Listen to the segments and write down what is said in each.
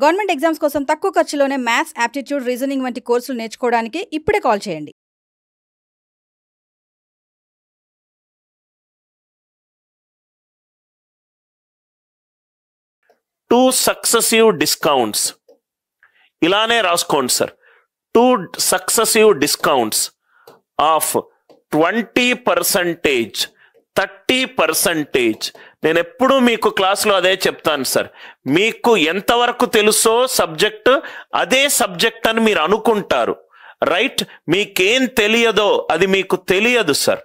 Government exams కోసం తక్కువ ఖర్చులోనే maths, aptitude, reasoning వంటి కోర్సులు నేర్చుకోవడానికి ఇప్పుడే కాల్ చేయండి. టూ సక్సెసివ్ డిస్కౌంట్స్ ఇలానే రాసుకోండి సార్. 2 successive discounts of 20%, 30%. నేను ఎప్పుడు మీకు క్లాస్లో అదే చెప్తాను సార్. మీకు ఎంతవరకు తెలుసో సబ్జెక్ట్ అదే సబ్జెక్ట్ అని మీరు అనుకుంటారు, రైట్? మీకేం తెలియదో అది మీకు తెలియదు సార్,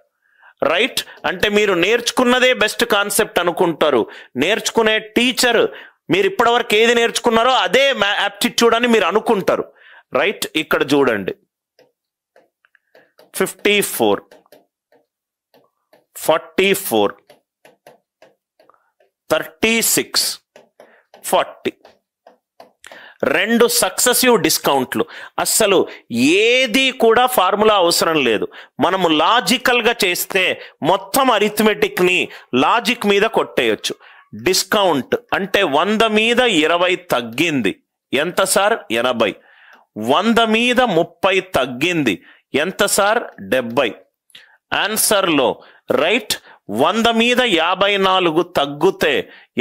రైట్? అంటే మీరు నేర్చుకున్నదే బెస్ట్ కాన్సెప్ట్ అనుకుంటారు. నేర్చుకునే టీచర్ మీరు ఇప్పటివరకు ఏది నేర్చుకున్నారో అదే యాప్టిట్యూడ్ అని మీరు అనుకుంటారు, రైట్? ఇక్కడ చూడండి, 54, 44, 36, 40. 2 సక్సెసివ్ డిస్కౌంట్లు. అస్సలు ఏది కూడా ఫార్ములా అవసరం లేదు. మనము లాజికల్గా చేస్తే మొత్తం అరిథమెటిక్ని లాజిక్ మీద కొట్టేయచ్చు. డిస్కౌంట్ అంటే 100 మీద 20 తగ్గింది, ఎంత సార్? 80. 100 మీద 30 తగ్గింది, ఎంత సార్? 70. ఆన్సర్లో రైట్ 100 మీద 54 తగ్గితే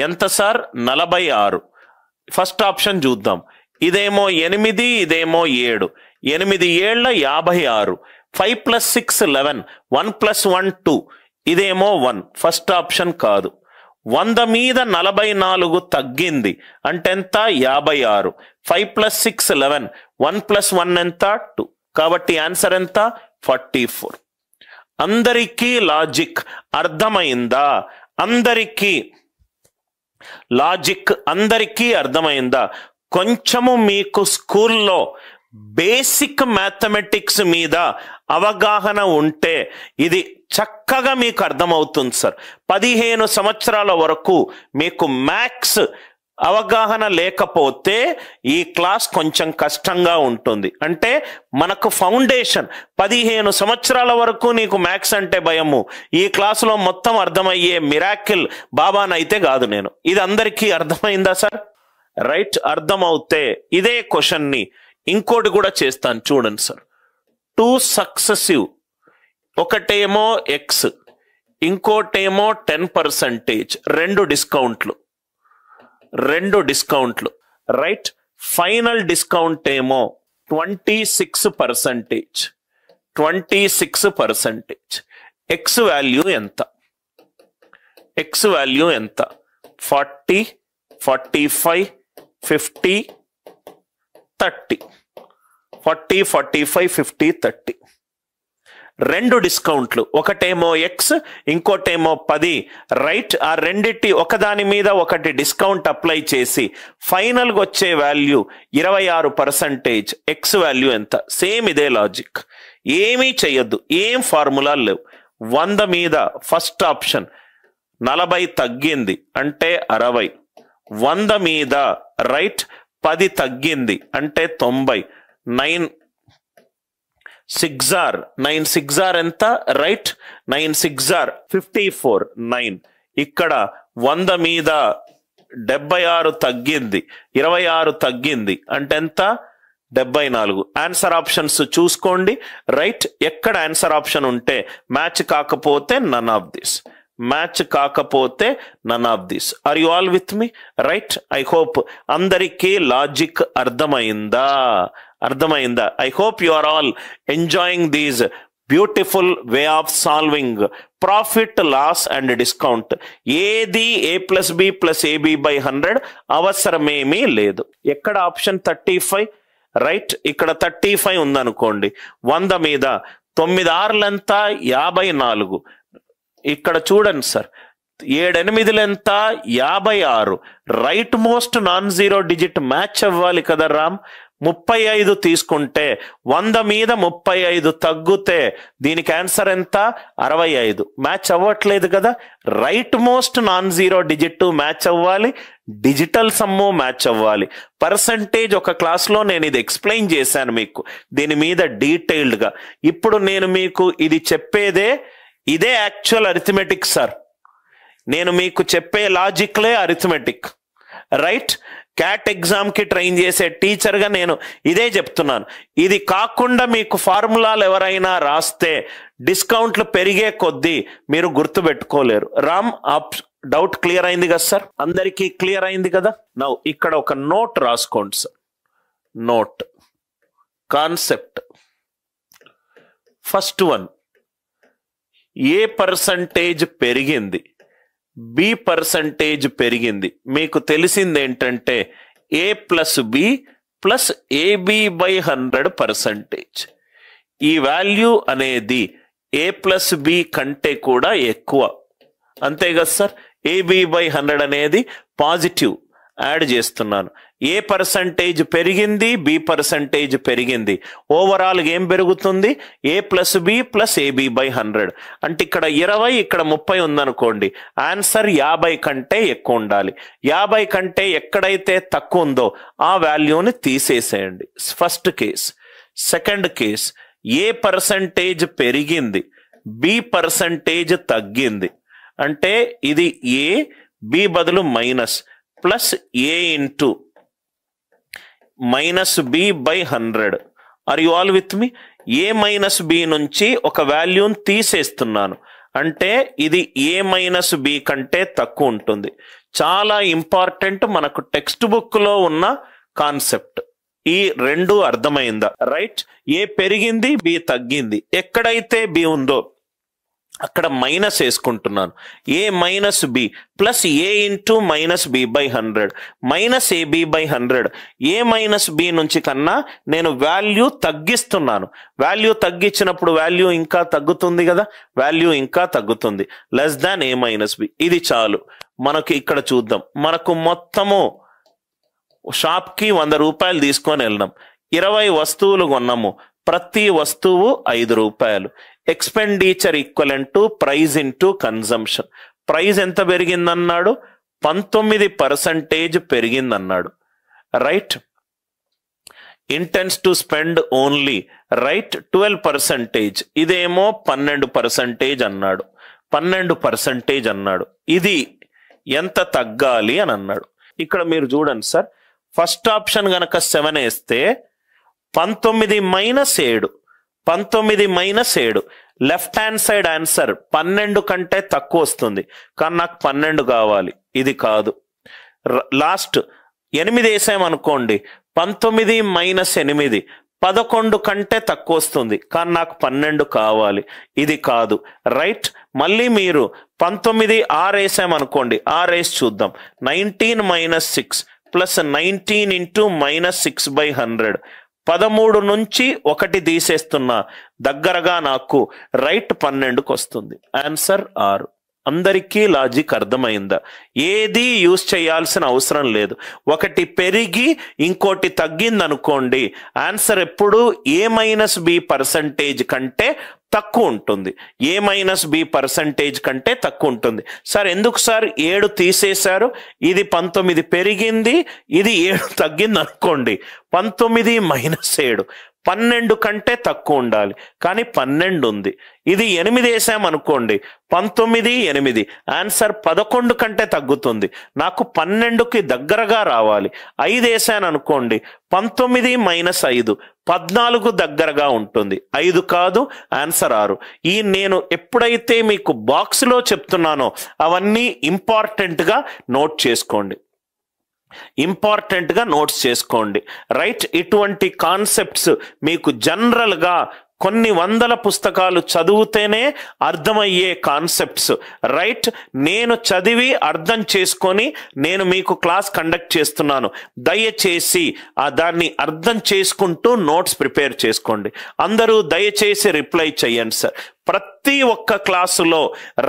ఎంత సార్? 46. ఫస్ట్ ఆప్షన్ చూద్దాం. ఇదేమో 8, ఇదేమో 7. 8 ఏళ్ల 56. 5 + 6 11. 1 + 1 2. ఇదేమో 1. ఫస్ట్ ఆప్షన్ కాదు. 100 మీద 44 తగ్గింది అంటే ఎంత? 56. 5 + 6 11. 1 + 1 ఎంత? 2. కాబట్టి ఆన్సర్ ఎంత? 44. అందరికీ లాజిక్ అర్థమైందా? అందరికీ లాజిక్ అందరికీ అర్థమైందా? కొంచెము మీకు స్కూల్లో బేసిక్ మ్యాథమెటిక్స్ మీద అవగాహన ఉంటే ఇది చక్కగా మీకు అర్థమవుతుంది సార్. 15 సంవత్సరాల వరకు మీకు మ్యాథ్స్ అవగాహన లేకపోతే ఈ క్లాస్ కొంచెం కష్టంగా ఉంటుంది. అంటే మనకు ఫౌండేషన్ 15 సంవత్సరాల వరకు నీకు మ్యాథ్స్ అంటే భయము, ఈ క్లాసులో మొత్తం అర్థమయ్యే మిరాకిల్ బాబానైతే కాదు నేను. ఇది అందరికీ అర్థమైందా సార్? రైట్? అర్థమవుతే ఇదే క్వశ్చన్ని ఇంకోటి కూడా చేస్తాను చూడండి సార్. 2 సక్సెసివ్, ఒకటేమో ఎక్స్, ఇంకోటేమో 10%, 2 డిస్కౌంట్లు, రైట్? ఫైనల్ డిస్కౌంట్ ఏమో 26%. 26%. ఎక్స్ వాల్యూ ఎంత? 40, 45, 50, 30. 40, 45, 50, 30. 2 డిస్కౌంట్లు, ఒకటేమో ఎక్స్, ఇంకోటేమో 10, రైట్? ఆ రెండిటి ఒకదాని మీద ఒకటి డిస్కౌంట్ అప్లై చేసి ఫైనల్గా వచ్చే వాల్యూ 26%. ఎక్స్ వాల్యూ ఎంత? సేమ్ ఇదే లాజిక్, ఏమీ చెయ్యొద్దు, ఏం ఫార్ములా లేవు. 100 మీద ఫస్ట్ ఆప్షన్ 40 తగ్గింది అంటే 60. 100 మీద రైట్ 10 తగ్గింది అంటే 90. 9 6 ఎంత? రైట్? 9 6 54. 9 ఇక్కడ 100 మీద 76 తగ్గింది, 26 తగ్గింది అంటే ఎంత? 74. ఆన్సర్ ఆప్షన్స్ చూసుకోండి, రైట్? ఎక్కడ ఆన్సర్ ఆప్షన్ ఉంటే మ్యాచ్ కాకపోతే నన్ ఆఫ్ దిస్, మ్యాచ్ కాకపోతే none of this. Are you all with me? Right? I hope అందరికీ లాజిక్ అర్థమైందా? I hope you are all enjoying these beautiful way of solving profit, loss and discount. ఏది a + b + ab / 100 అవసరమేమీ లేదు. ఎక్కడ option 35, right? ఇక్కడ 35 ఉందనుకోండి. 100 మీద 9 6 ఎంత? 54. ఇక్కడ చూడండి సార్, 7 8 ఎంత? 56. Right most non zero digit match అవ్వాలి కదా రామ్. 35 తీసుకుంటే 100 మీద 35 తగ్గితే దీనికి ఆన్సర్ ఎంత? 65. మ్యాచ్ అవ్వట్లేదు కదా. Right most non zero digit match అవ్వాలి, డిజిటల్ సమ్ము మ్యాచ్ అవ్వాలి. పర్సంటేజ్ ఒక క్లాస్లో నేను ఇది ఎక్స్ప్లెయిన్ చేశాను మీకు దీని మీద డీటెయిల్డ్గా. ఇప్పుడు నేను మీకు ఇది చెప్పేదే ఇదే యాక్చువల్ అరిథమెటిక్ సార్. నేను మీకు చెప్పే లాజిక్లే అరిథమెటిక్, రైట్? క్యాట్ ఎగ్జామ్కి ట్రైన్ చేసే టీచర్గా నేను ఇదే చెప్తున్నాను. ఇది కాకుండా మీకు ఫార్ములాలు ఎవరైనా రాస్తే డిస్కౌంట్లు పెరిగే కొద్దీ మీరు గుర్తుపెట్టుకోలేరు. రామ్ డౌట్ క్లియర్ అయింది కదా సార్? అందరికీ క్లియర్ అయింది కదా? నౌ ఇక్కడ ఒక నోట్ రాసుకోండి sir. Note concept first one, A percentage పెరిగింది, బి పర్సంటేజ్ పెరిగింది. మీకు తెలిసింది ఏంటంటే A plus B plus AB by 100%. ఈ వాల్యూ అనేది ఏ ప్లస్ బి కంటే కూడా ఎక్కువ, అంతే కదా సార్? ఏబి బై 100 అనేది పాజిటివ్ యాడ్ చేస్తున్నాను. ఏ పర్సంటేజ్ పెరిగింది, బి పర్సంటేజ్ పెరిగింది. ఓవరాల్ ఏం పెరుగుతుంది? A plus B plus AB by 100. అంటే ఇక్కడ 20, ఇక్కడ 30 ఉందనుకోండి. ఆన్సర్ 50 కంటే ఎక్కువ ఉండాలి. 50 కంటే ఎక్కడైతే తక్కువ ఉందో ఆ వాల్యూని తీసేసేయండి. First case. Second case, A percentage పెరిగింది, బి పర్సంటేజ్ తగ్గింది. అంటే ఇది ఏ, బి బదులు minus, plus A into minus B by 100. Are you all with me? A minus B నుంచి ఒక వాల్యూని తీసేస్తున్నాను. అంటే ఇది ఏ మైనస్ బి కంటే తక్కువ ఉంటుంది. చాలా ఇంపార్టెంట్, మనకు టెక్స్ట్ బుక్ లో ఉన్న కాన్సెప్ట్. ఈ రెండు అర్థమైందా? రైట్. ఏ పెరిగింది, బి తగ్గింది. ఎక్కడైతే బి ఉందో అక్కడ మైనస్ వేసుకుంటున్నాను. A minus B plus A into minus B by 100 minus AB by 100. A minus B నుంచి కన్నా నేను వాల్యూ తగ్గిస్తున్నాను. వాల్యూ తగ్గించినప్పుడు వాల్యూ ఇంకా తగ్గుతుంది కదా, వాల్యూ ఇంకా తగ్గుతుంది. Less than A minus B. ఇది చాలు. మనకి ఇక్కడ చూద్దాం. మనకు మొత్తము షాప్కి 100 రూపాయలు తీసుకొని వెళ్ళినాం. 20 వస్తువులు కొన్నాము. ప్రతి వస్తువు 5 రూపాయలు. Expenditure equivalent to price into consumption. Price ఎంత పెరిగిందన్నాడు? 19% పెరిగిందన్నాడు. Right. Intends to spend only, right, 12%. ఇదేమో 12% అన్నాడు. 12% అన్నాడు. ఇది ఎంత తగ్గాలి అని అన్నాడు. ఇక్కడ మీరు చూడండి సార్, ఫస్ట్ ఆప్షన్ గనక 7 వేస్తే 19 minus 7, 19 minus 7. Left hand side answer 12 కంటే తక్కువ వస్తుంది. కానీ నాకు 12 కావాలి. ఇది కాదు. లాస్ట్ 8 వేసామనుకోండి. 19 మైనస్ 8 11 కంటే తక్కువ వస్తుంది. కానీ నాకు 12 కావాలి. ఇది కాదు. రైట్. మళ్ళీ మీరు 19 6 వేసామనుకోండి. 6 వేసి చూద్దాం. 19 minus 6 plus 19 into minus 6 by 100. 13 నుంచి 1 తీసేస్తున్నా. దగ్గరగా నాకు రైట్ 12కి వస్తుంది. ఆన్సర్ 6. అందరికీ లాజిక్ అర్థమైందా? ఏది యూజ్ చేయాల్సిన అవసరం లేదు. ఒకటి పెరిగి ఇంకోటి తగ్గింది అనుకోండి, ఆన్సర్ ఎప్పుడు ఏ మైనస్ బి పర్సంటేజ్ కంటే తక్కువ ఉంటుంది. ఏ మైనస్ బి పర్సంటేజ్ కంటే తక్కువ ఉంటుంది. సార్ ఎందుకు సార్ 7 తీసేశారు? ఇది 19 పెరిగింది, ఇది 7 తగ్గింది అనుకోండి. 19 మైనస్ 7 12 కంటే తక్కువ ఉండాలి. కానీ 12 ఉంది. ఇది 8 వేసామనుకోండి. 19 8 ఆన్సర్ 11 కంటే తగ్గుతుంది. నాకు 12కి దగ్గరగా రావాలి. 5 వేసాను అనుకోండి. 19 మైనస్ 5 14 దగ్గరగా ఉంటుంది. 5 కాదు, ఆన్సర్ 6. ఈ నేను ఎప్పుడైతే మీకు బాక్స్లో చెప్తున్నానో అవన్నీ ఇంపార్టెంట్గా నోట్ చేసుకోండి. ఇంపార్టెంట్గా నోట్స్ చేసుకోండి. రైట్. ఇటువంటి కాన్సెప్ట్స్ మీకు జనరల్గా కొన్ని వందల పుస్తకాలు చదివితేనే అర్థమయ్యే కాన్సెప్ట్స్. రైట్. నేను చదివి అర్థం చేసుకొని నేను మీకు క్లాస్ కండక్ట్ చేస్తున్నాను. దయచేసి దాన్ని అర్థం చేసుకుంటూ నోట్స్ ప్రిపేర్ చేసుకోండి. అందరూ దయచేసి రిప్లై చేయండి సార్. ప్రతి ఒక్క క్లాసులో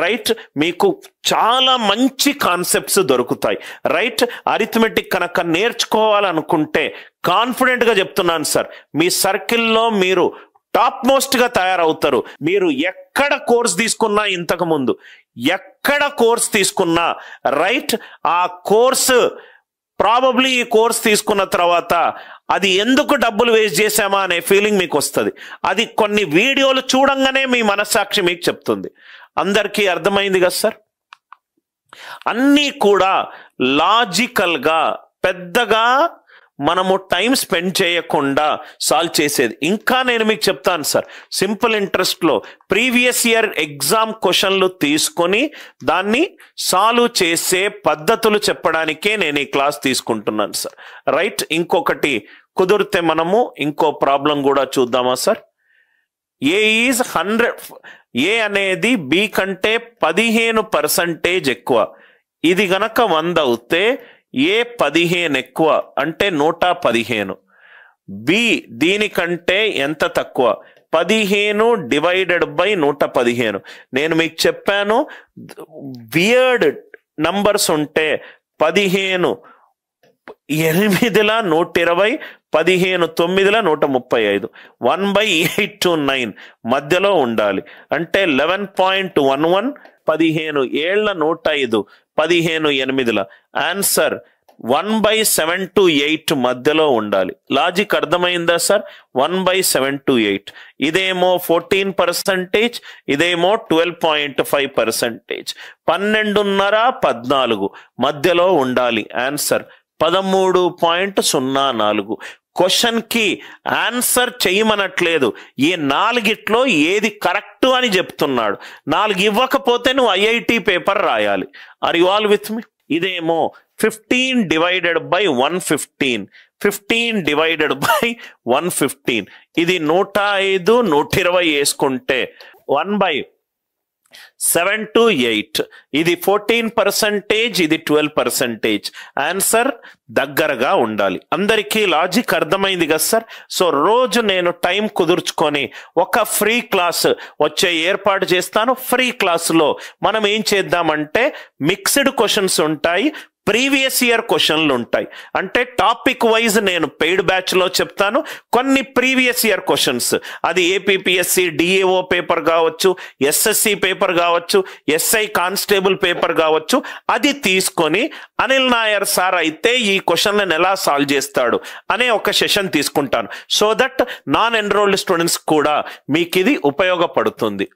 రైట్ మీకు చాలా మంచి కాన్సెప్ట్స్ దొరుకుతాయి. రైట్. అరిథమెటిక్ కనుక నేర్చుకోవాలనుకుంటే కాన్ఫిడెంట్గా చెప్తున్నాను సార్, మీ సర్కిల్లో మీరు టాప్ మోస్ట్ గా తయారవుతారు. మీరు ఎక్కడ కోర్స్ తీసుకున్నా, ఇంతకు ముందు ఎక్కడ కోర్స్ తీసుకున్నా, రైట్, ఆ కోర్సు ప్రాబబ్లీ ఈ కోర్స్ తీసుకున్న తర్వాత అది ఎందుకు డబ్బులు వేస్ట్ చేశామా అనే ఫీలింగ్ మీకు వస్తుంది. అది కొన్ని వీడియోలు చూడంగానే మీ మనస్సాక్షి మీకు చెప్తుంది. అందరికీ అర్థమైంది కదా సార్? అన్నీ కూడా లాజికల్ గా పెద్దగా మనము టైం స్పెండ్ చేయకుండా సాల్వ్ చేసేది. ఇంకా నేను మీకు చెప్తాను సార్, సింపుల్ ఇంట్రెస్ట్లో ప్రీవియస్ ఇయర్ ఎగ్జామ్ క్వశ్చన్లు తీసుకొని దాన్ని సాల్వ్ చేసే పద్ధతులు చెప్పడానికే నేను ఈ క్లాస్ తీసుకుంటున్నాను సార్. రైట్, ఇంకొకటి కుదిరితే మనము ఇంకో ప్రాబ్లం కూడా చూద్దామా సార్. ఏ ఈజ్ 100, ఏ అనేది బి కంటే 15% ఎక్కువ. ఇది గనక 100 అవుతే ఏ 15 ఎక్కువ అంటే 115. బి దీనికంటే ఎంత తక్కువ, 15 డివైడెడ్ బై 115. నేను మీకు చెప్పాను వియర్డ్ నంబర్స్ ఉంటే 15 8ల 120, 15 9ల 135, 1/8 to 9 మధ్యలో ఉండాలి. అంటే 11.11, 15 7ల 105, 15 8ల. ఆన్సర్ 1/7 to 8 మధ్యలో ఉండాలి. లాజిక్ అర్థమైందా సార్? 1/7 to 8. ఇదేమో 14%, ఇదేమో 12.5%. 12.5 14 మధ్యలో ఉండాలి. ఆన్సర్ 13.04. క్వశ్చన్ కి ఆన్సర్ చేయమనట్లేదు, ఈ 4గిట్లో ఏది కరెక్ట్ అని చెప్తున్నాడు. 4 ఇవ్వకపోతే నువ్వు ఐఐటి పేపర్ రాయాలి. ఆర్ యు ఆల్ విత్ మీ? ఇదేమో 15 డివైడెడ్ బై 115, 15 డివైడెడ్ బై 115. ఇది 105, 120 వేసుకుంటే 1/7 to 8. ఇది 14%, ఇది 12%. ఆన్సర్ దగ్గరగా ఉండాలి. అందరికీ లాజిక్ అర్థమైంది కదా సార్? సో రోజు నేను టైం కుదుర్చుకొని ఒక ఫ్రీ క్లాస్ వచ్చే ఏర్పాటు చేస్తాను. ఫ్రీ క్లాసులో మనం ఏం చేద్దామంటే మిక్స్డ్ క్వశ్చన్స్ ఉంటాయి, ప్రీవియస్ ఇయర్ క్వశ్చన్లు ఉంటాయి. అంటే టాపిక్ వైజ్ నేను పెయిడ్ బ్యాచ్లో చెప్తాను. కొన్ని ప్రీవియస్ ఇయర్ క్వశ్చన్స్, అది ఏపీపీఎస్సి డిఏఓ పేపర్ కావచ్చు, ఎస్ఎస్సి పేపర్ కావచ్చు, ఎస్ఐ కానిస్టేబుల్ పేపర్ కావచ్చు, అది తీసుకొని అనిల్ నాయర్ సార్ అయితే ఈ క్వశ్చన్లను ఎలా సాల్వ్ చేస్తాడు అనే ఒక సెషన్ తీసుకుంటాను. So that non enrolled students కూడా మీకు ఇది ఉపయోగపడుతుంది.